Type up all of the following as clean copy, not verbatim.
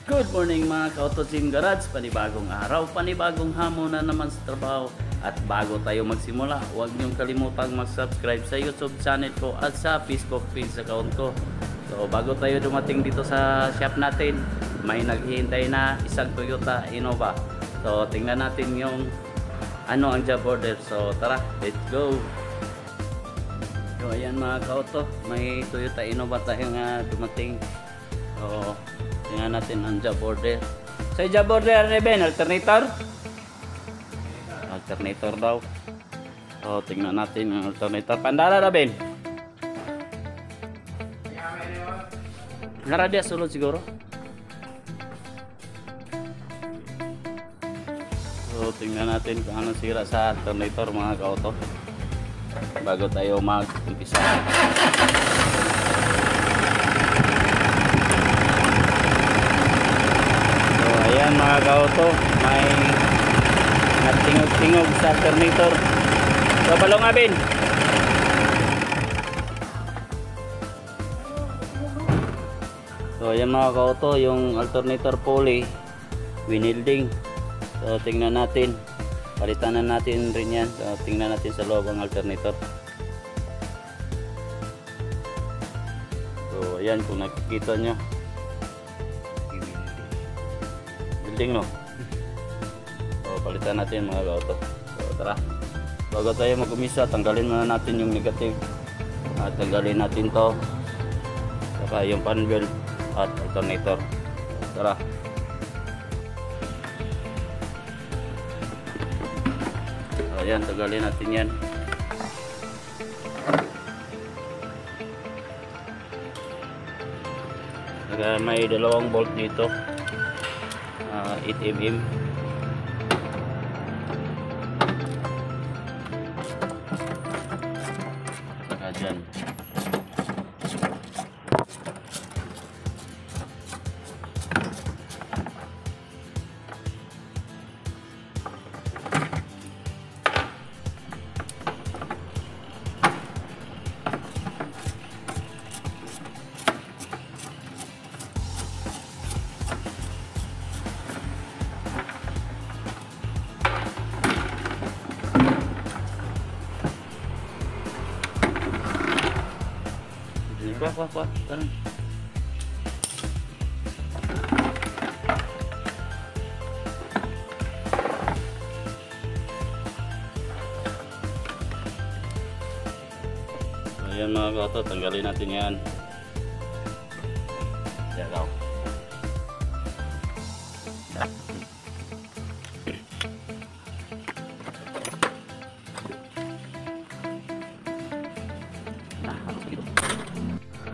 Good morning mga ka-Auto Gym Garage, panibagong araw, panibagong hamon na naman sa trabaho. At bago tayo magsimula, huwag niyong kalimutang mag-subscribe sa YouTube channel ko at sa Facebook page account ko. So bago tayo dumating dito sa shop natin, may naghihintay na isang Toyota Innova. So tingnan natin yung ano ang job order. So tara, let's go! So ayan mga ka-Auto, may Toyota Innova tayo nga dumating. So tingnan natin ang job order. Sa job order ni Ben, alternator? Alternator daw. So tingnan natin ang alternator. Pandala na Ben? Naradia sulod siguro. So tingnan natin kung anong sira sa alternator mga ka-Auto bago tayo mag-umpisa. Ayan mga ka-Auto, may natingog-tingog sa alternator. So balong abin. So ayan mga ka-Auto, yung alternator pulley winilding. So tingnan natin, palitan na natin rin yan. So tingnan natin sa loob ang alternator. So ayan, kung nakikita nyo, no? So palitan natin mga ka-Auto. So tara, bago tayo mag-umisa, tanggalin muna natin yung negative at tanggalin natin to saka yung fan belt at alternator. So, tara. So ayan, tanggalin natin yan. Saka may dalawang bolt dito, 8mm. Saka dyan. Kuha. Taran. Ayan mga ka-Auto, tanggalin natin yan. Diyan daw.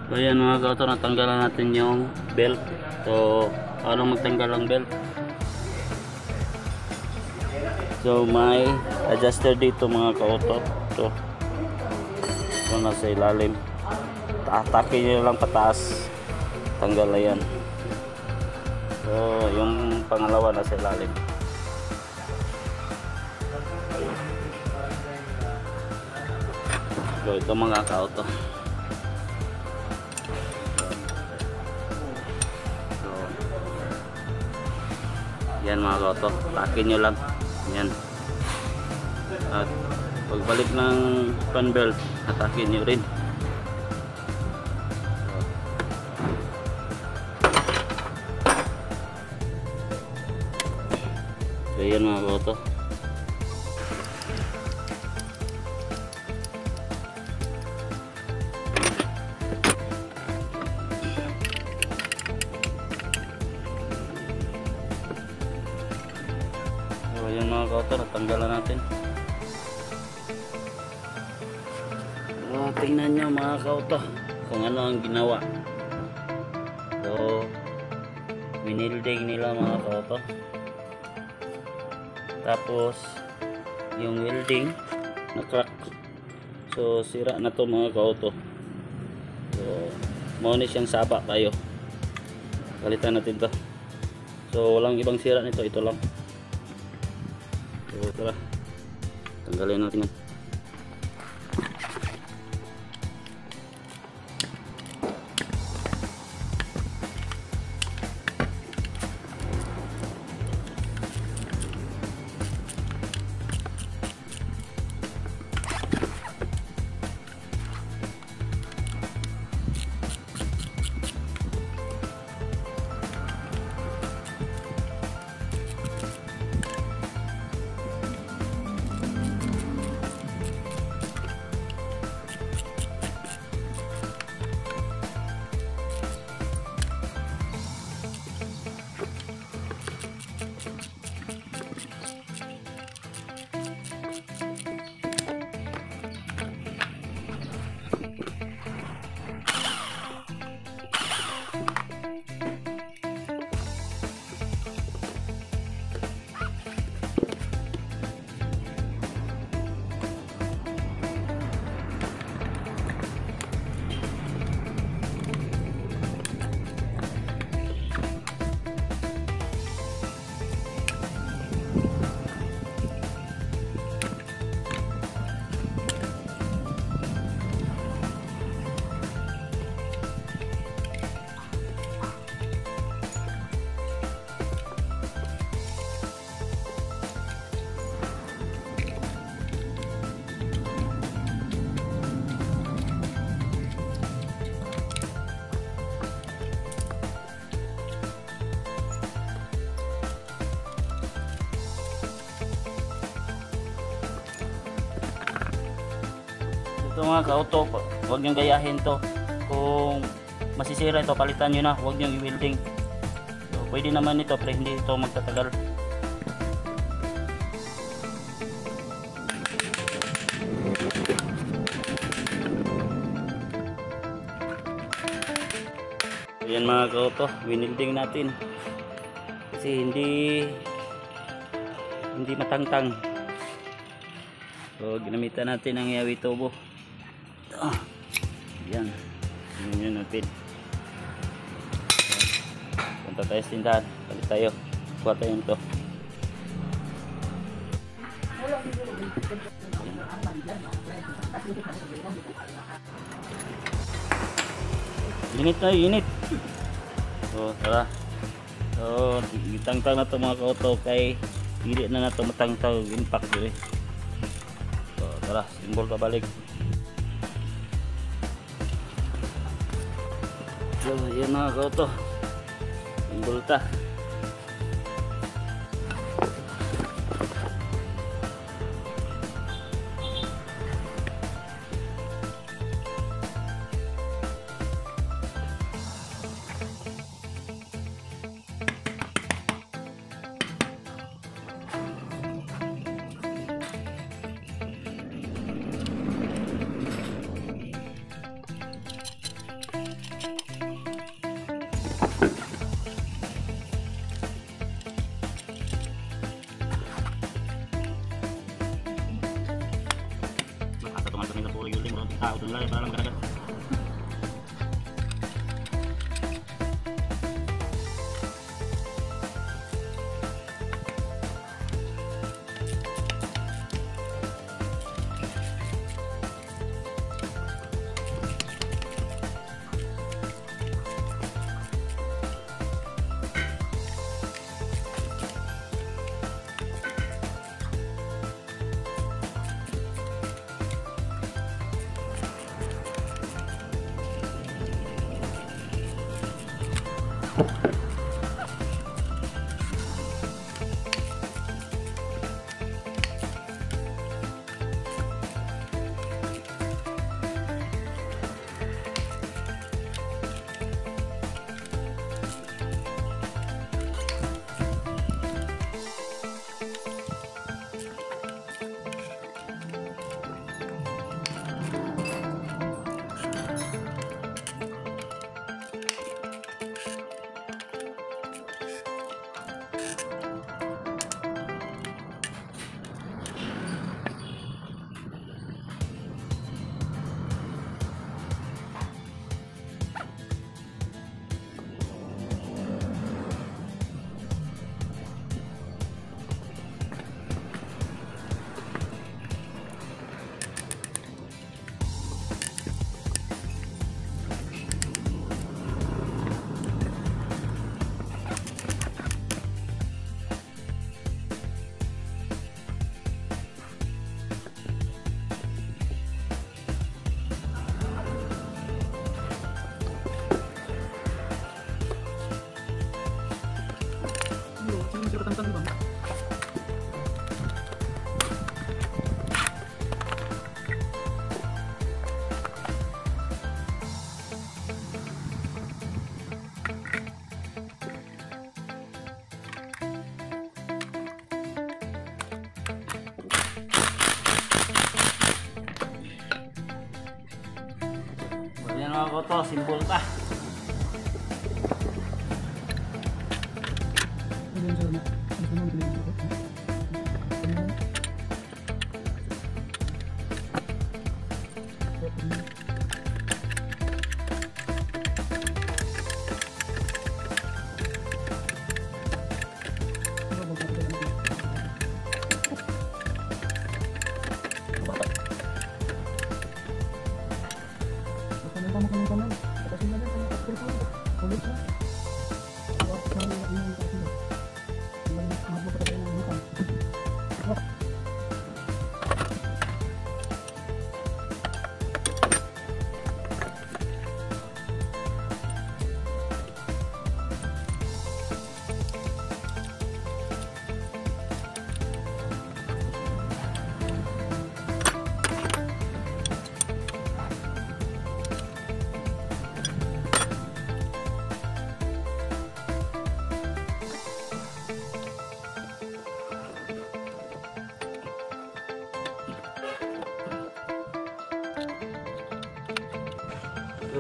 So ayan mga ka-Auto, natanggalan natin yung belt. So paano magtanggal ang belt? So may adjuster dito mga ka-Auto. So nasa ilalim, atakin nyo lang pataas, tanggal na yan. So yung pangalawa nasa ilalim. So ito mga ka-Auto. Yan mga ka-Auto, takin nyo lang yan. At pagbalik ng fan belt, atakin nyo rin. So yan mga ka-Auto. Ayan mga ka-Auto, natanggalan natin. So, tingnan nyo mga ka-Auto kung ano ang ginawa. So winilding nila mga ka-Auto. Tapos yung welding na crack. So sira na to mga ka-Auto. So muna siyang saba tayo. Palitan natin to. So walang ibang sira nito, ito lang. So tara, tanggalin natin yan. Ito mga ka-auto, huwag niyong gayahin to. Kung masisira ito, palitan nyo na, huwag niyong i-welding. So, pwede naman ito pero hindi ito magtatagal. Ayan mga ka-auto, winilding natin kasi hindi matangtang. So ginamitan natin ang yawi tubo. Ayan, yun natin. Punta tayo sa tindahan, palit tayo, kuha tayo nito. Init na, init. So tara. So itangtang na ito mga ka-auto kay hindi na ito matangtang impact dito. So tara, simbol ka balik. So yan mga ka-auto, simbol ta. Tao dun lang para lang karagat. Ayan mga ka-auto, simbol ta.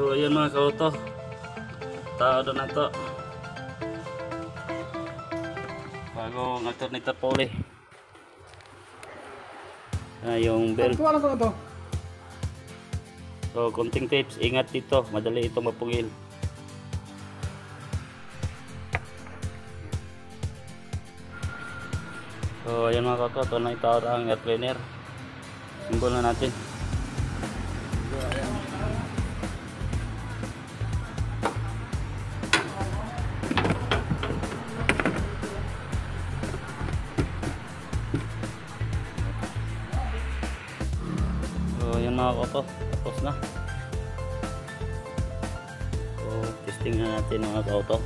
So ayan mga kauto, tao doon na to bago ng tornita pole. Yung belt. So konting tips, ingat dito, madali ito mapugil. So ayan mga kauto, ito na itawar ang air cleaner. Simbol na natin. So yan mga kauto, tapos na. So testing na natin mga kauto.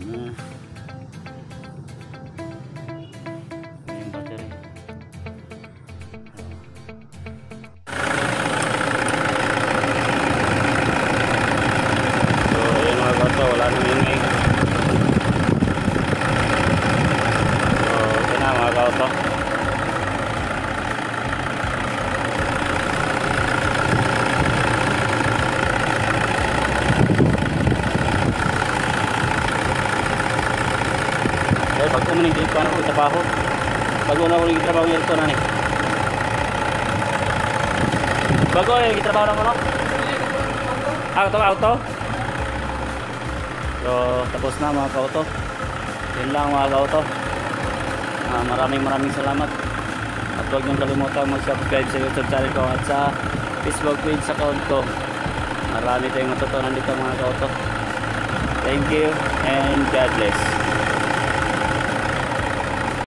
Na yung battery. So ayun mga kauto, wala nang ingay. So okay na mga kauto. Pag kumaning dito ano ko trabaho. Pag una ko naging trabaho nito na ni. Bago yung trabaho na mo no? Auto. So tapos na mga kauto. Yun lang mga kauto. Maraming salamat. At huwag niyong kalimutan mag-subscribe sa YouTube channel ko at sa Facebook page account ko. Marami tayong matutunan dito mga kauto. Thank you and God bless.